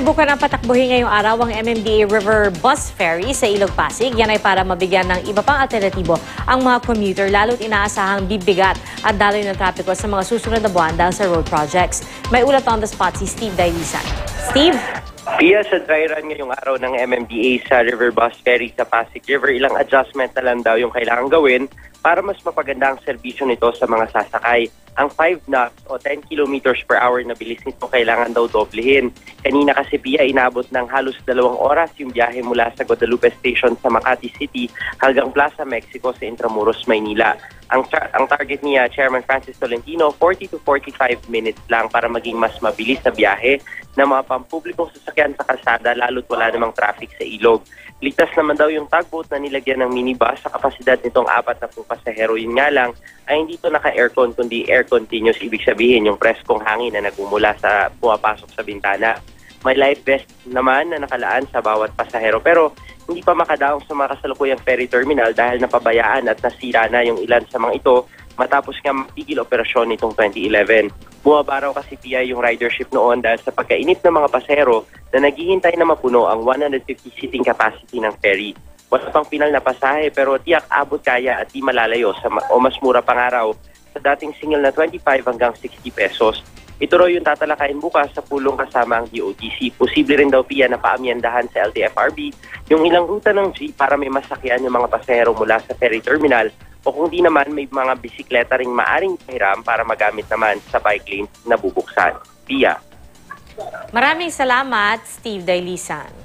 Subukan ang patakbuhin ngayong araw ang MMDA River Bus Ferry sa Ilog Pasig. Yan ay para mabigyan ng iba pang alternatibo ang mga commuter, lalo't inaasahang bibigat at daloy ng trapiko sa mga susunod na buwan dahil sa road projects. May ulat on the spot si Steve Dailisan. Steve? Pia, sa dry run ngayong araw ng MMDA sa River Bus Ferry sa Pasig River, ilang adjustment na lang daw yung kailangan gawin para mas mapaganda ang serbisyo nito sa mga sasakay. Ang 5 knots o 10 kilometers per hour na bilis nito kailangan daw doblehin. Kanina kasi, Pia, inabot ng halos 2 oras yung biyahe mula sa Guadalupe Station sa Makati City hanggang Plaza Mexico sa Intramuros, Maynila. Ang target niya, Chairman Francis Tolentino, 40 to 45 minutes lang para maging mas mabilis na biyahe ng mga pampublikong sasakyan sa kalsada lalo't wala namang traffic sa ilog. Ligtas naman daw yung tugboat na nilagyan ng minibus sa kapasidad nitong 40 pasahero. Yun nga lang ay hindi ito naka-aircon kundi air continuous. Ibig sabihin yung preskong hangin na nagmumula sa pumapasok sa bintana. May life vest naman na nakalaan sa bawat pasahero pero hindi pa makadaong sa mga kasalukuyang ferry terminal dahil napabayaan at nasira na yung ilan sa mga ito matapos nga mapigil operasyon nitong 2011. Bumaba raw kasi, Pia, yung ridership noon dahil sa pagkainip ng mga pasahero na naghihintay na mapuno ang 150 seating capacity ng ferry. Wala pang pinal na pasahe pero tiyak abot kaya at di malalayo o mas mura pang araw sa dating single na 25 hanggang 60 pesos. Ito raw yung tatalakayin bukas sa pulong kasama ang DOTC. Posible rin daw, Pia, na paamyandahan sa LTFRB yung ilang ruta ng jeep para may masakyan yung mga pasahero mula sa ferry terminal o kung di naman may mga bisikleta ring maaring pahiram para magamit naman sa bike lanes na bubuksan. Pia. Maraming salamat, Steve Dailisan.